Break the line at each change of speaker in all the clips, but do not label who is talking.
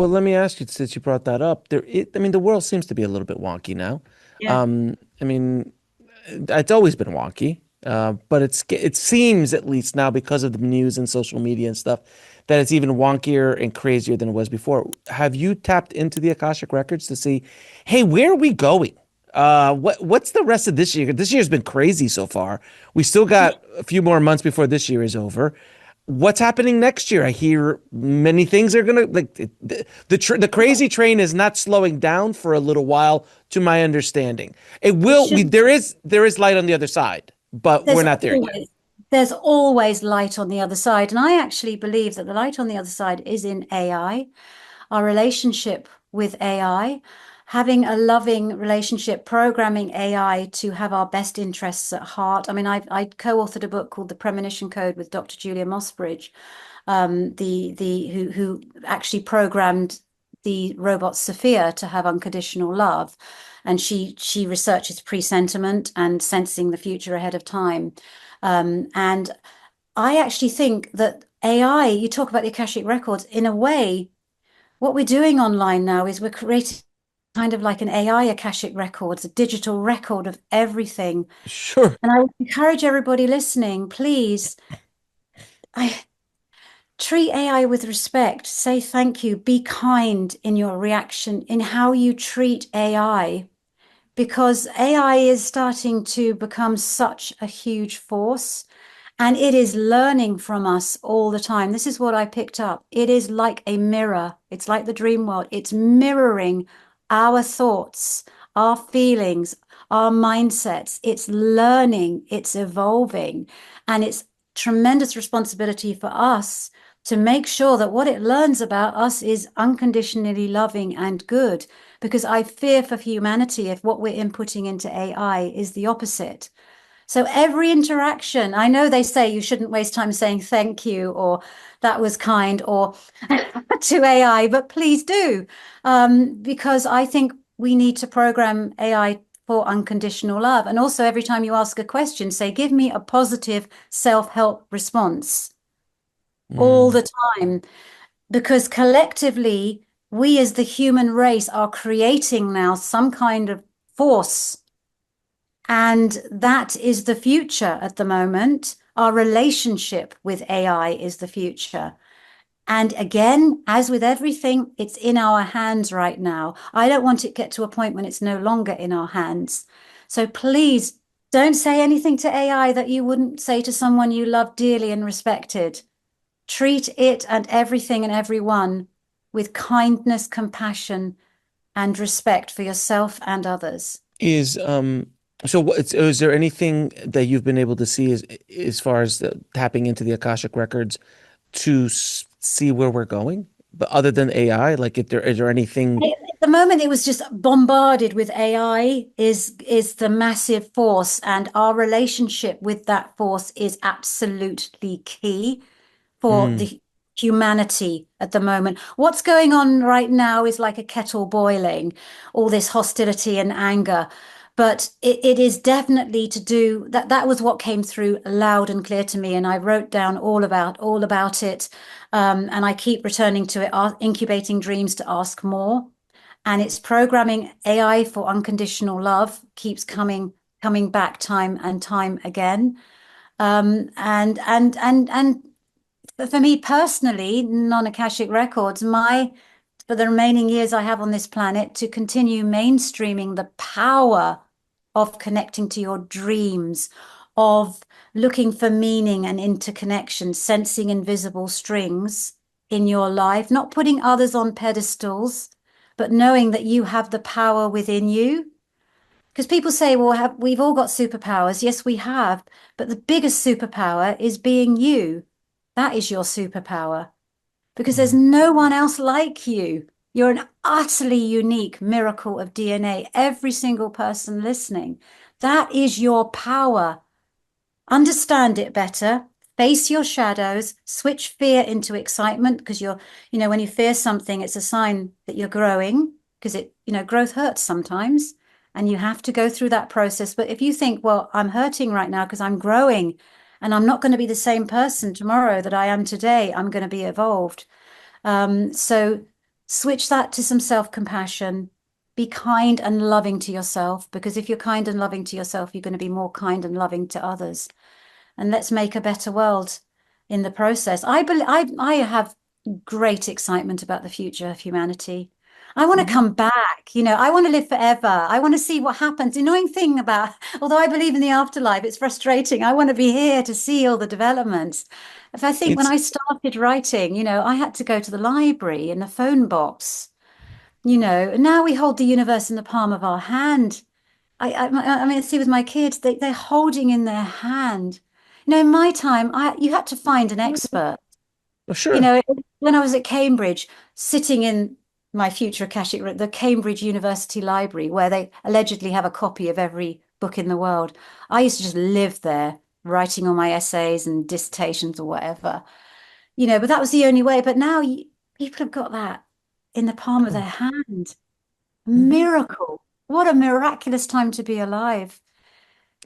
Well, let me ask you, since you brought that up, I mean, the world seems to be a little bit wonky now.
Yeah.
I mean, it's always been wonky, but it seems at least now because of the news and social media and stuff that it's even wonkier and crazier than it was before. Have you tapped into the Akashic records to see, hey, where are we going? What's the rest of this year? This year's been crazy so far. We still got a few more months before this year is over. What's happening next year? I hear many things are gonna like the crazy train is not slowing down for a little while, to my understanding. It
It
will.
should.
There is light on the other side, but we're
There's
not there yet.
always there's always light on the other side, and I actually believe that the light on the other side is in AI, our relationship with AI, having a loving relationship, programming AI to have our best interests at heart. I mean, I co-authored a book called The Premonition Code with Dr. Julia Mossbridge, the who actually programmed the robot Sophia to have unconditional love, and she researches presentiment and sensing the future ahead of time. And I actually think that AI, you talk about the Akashic records, in a way, what we're doing online now is we're creating kind of like an AI Akashic records, a digital record of everything.
Sure.
And I would encourage everybody listening, please, I treat AI with respect, say thank you, be kind in your reaction, in how you treat AI, because AI is starting to become such a huge force. And it is learning from us all the time. This is what I picked up. It is like a mirror. It's like the dream world. It's mirroring our thoughts, our feelings, our mindsets. It's learning, it's evolving, and it's tremendous responsibility for us to make sure that what it learns about us is unconditionally loving and good. Because I fear for humanity if what we're inputting into AI is the opposite. So every interaction, I know they say you shouldn't waste time saying thank you or that was kind or to AI, but please do. Because I think we need to program AI for unconditional love. And also, every time you ask a question, say, give me a positive self-help response all
Mm.
the time. Because collectively, we as the human race are creating now some kind of force, and that is the future at the moment. Our relationship with AI is the future. And again, as with everything, it's in our hands right now. I don't want it to get to a point when it's no longer in our hands. So please don't say anything to AI that you wouldn't say to someone you love dearly and respected. Treat it and everything and everyone with kindness, compassion, and respect for yourself and others.
Is so is there anything that you've been able to see as far as tapping into the Akashic records to see where we're going? But other than AI, like if there is there anything?
At the moment, it was just bombarded with AI is the massive force, and our relationship with that force is absolutely key for
Mm,
the humanity at the moment. What's going on right now is like a kettle boiling, all this hostility and anger. But it is definitely to do that. That was what came through loud and clear to me, and I wrote down all about it. And I keep returning to it, incubating dreams to ask more. And it's programming AI for unconditional love keeps coming back time and time again. And for me personally, non-Akashic records, my for the remaining years I have on this planet, to continue mainstreaming the power of connecting to your dreams, of looking for meaning and interconnection, sensing invisible strings in your life, not putting others on pedestals, but knowing that you have the power within you. Because people say, well, we've all got superpowers. Yes, we have. But the biggest superpower is being you. That is your superpower because there's
mm,
no one else like you. You're an utterly unique miracle of DNA. Every single person listening, that is your power. Understand it better. Face your shadows, switch fear into excitement because when you fear something, it's a sign that you're growing because growth hurts sometimes and you have to go through that process. But if you think, well, I'm hurting right now because I'm growing and I'm not going to be the same person tomorrow that I am today, I'm going to be evolved. So switch that to some self-compassion. Be kind and loving to yourself, because if you're kind and loving to yourself, you're going to be more kind and loving to others. And let's make a better world in the process. I have great excitement about the future of humanity. I want to
Hmm.
come back, I want to live forever. I want to see what happens. The annoying thing about, although I believe in the afterlife, it's frustrating. I want to be here to see all the developments. If I think when
It's
I started writing, I had to go to the library in the phone box, and now we hold the universe in the palm of our hand. I mean, I see with my kids, they're holding in their hand. In my time, you had to find an expert.
oh, sure.
When I was at Cambridge, sitting in my future Akashic, the Cambridge University Library, where they allegedly have a copy of every book in the world, I used to just live there, writing all my essays and dissertations or whatever. But that was the only way. But now people have got that in the palm of their hand.
Hmm.
Miracle. What a miraculous time to be alive.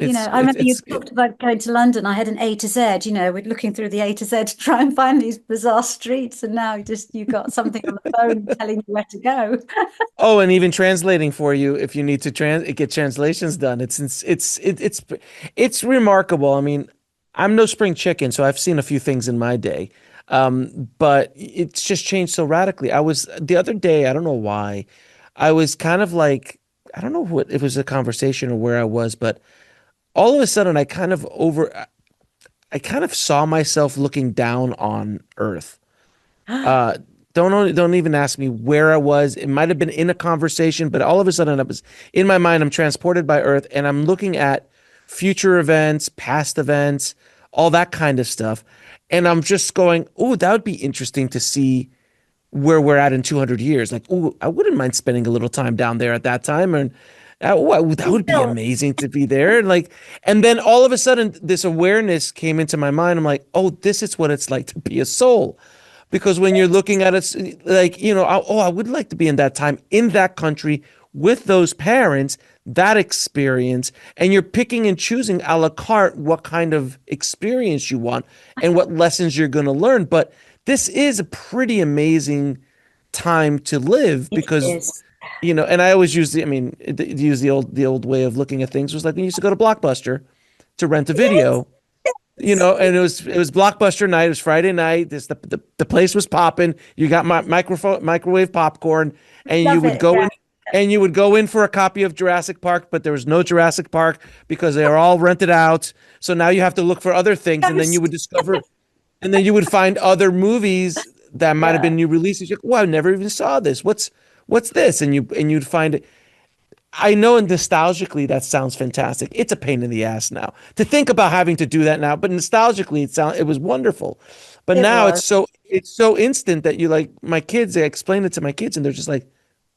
I remember you talked about going to London. I had an A to Z, we're looking through the A to Z to try and find these bizarre streets. And now you got something on the phone telling you where to go.
Oh, and even translating for you if you need to get translations done. It's remarkable. I mean, I'm no spring chicken, so I've seen a few things in my day. But it's just changed so radically. I was the other day, I don't know why, I was kind of like, I don't know what it was, a conversation or where I was, but all of a sudden I kind of saw myself looking down on Earth. Uh, don't even ask me where I was. It might have been in a conversation, but all of a sudden I was in my mind. I'm transported by Earth, and I'm looking at future events, past events, all that kind of stuff, and I'm just going, "Oh, that would be interesting to see where we're at in 200 years. Like, oh, I wouldn't mind spending a little time down there at that time, and that would be
Still,
amazing to be there." Like, and then all of a sudden, this awareness came into my mind. I'm like, "Oh, this is what it's like to be a soul." Because when you're looking at it, like, I would like to be in that time, in that country, with those parents, that experience, and you're picking and choosing a la carte what kind of experience you want and what lessons you're going to learn. But this is a pretty amazing time to live
it
because,
is.
and I always use use the old way of looking at things was like we used to go to Blockbuster to rent a
Yes,
video, and it was Blockbuster night. It was Friday night. The place was popping. You got my microwave popcorn, and you
love
would
it.
go
Yeah.
in and you would go in for a copy of Jurassic Park, but there was no Jurassic Park because they are all rented out. So now you have to look for other things, and then you
Ghost.
would discover, and then you would find other movies that might have
Yeah.
been new releases. You're like, wow, I never even saw this. What's this? And you'd find it. I know nostalgically that sounds fantastic. It's a pain in the ass now to think about having to do that now, but nostalgically it was wonderful. But
It
now
was.
it's so instant that you like my kids, I explain it to my kids and they're just like,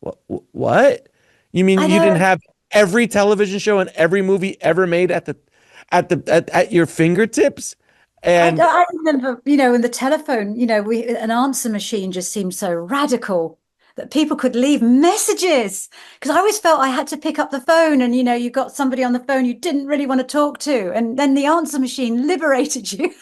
"What? What? You mean
I
you didn't
know.
have every television show and every movie ever made at your fingertips?" And
I remember, in the telephone, an answer machine just seemed so radical that people could leave messages. Because I always felt I had to pick up the phone and, you got somebody on the phone you didn't really want to talk to. And then the answer machine liberated you.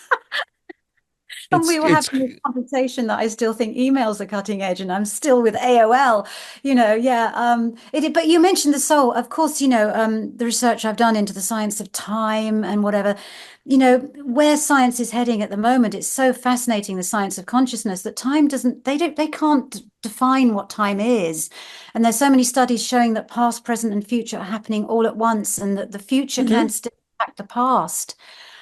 And
it's
we were
it's
having this conversation that I still think emails are cutting edge, and I'm still with AOL, yeah. But you mentioned the soul. Of course, the research I've done into the science of time and whatever, where science is heading at the moment, it's so fascinating, the science of consciousness, that time doesn't, they can't define what time is. And there's so many studies showing that past, present, and future are happening all at once, and that the future can
Mhm.
still impact the past.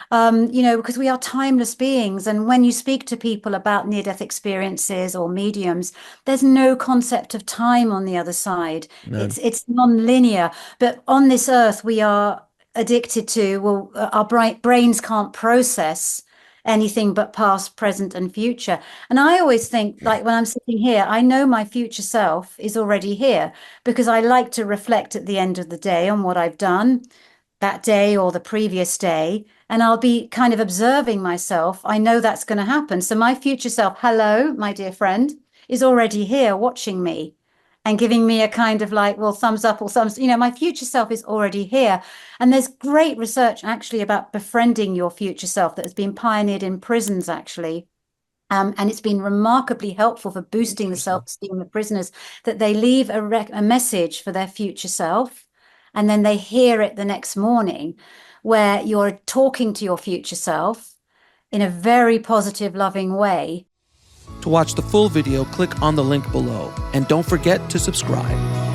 Because we are timeless beings. And when you speak to people about near-death experiences or mediums, there's no concept of time on the other side.
None.
It's non-linear. But on this earth, we are addicted to, well, our brains can't process anything but past, present, and future. And I always think, like when I'm sitting here, I know my future self is already here because I like to reflect at the end of the day on what I've done that day or the previous day, and I'll be kind of observing myself. I know that's going to happen. So my future self, hello, my dear friend, is already here watching me and giving me a kind of like, well, thumbs up or thumbs, my future self is already here. And there's great research actually about befriending your future self that has been pioneered in prisons, actually. And it's been remarkably helpful for boosting the self-esteem of prisoners that they leave a message for their future self, and then they hear it the next morning, where you're talking to your future self in a very positive, loving way.
To watch the full video, click on the link below, and don't forget to subscribe.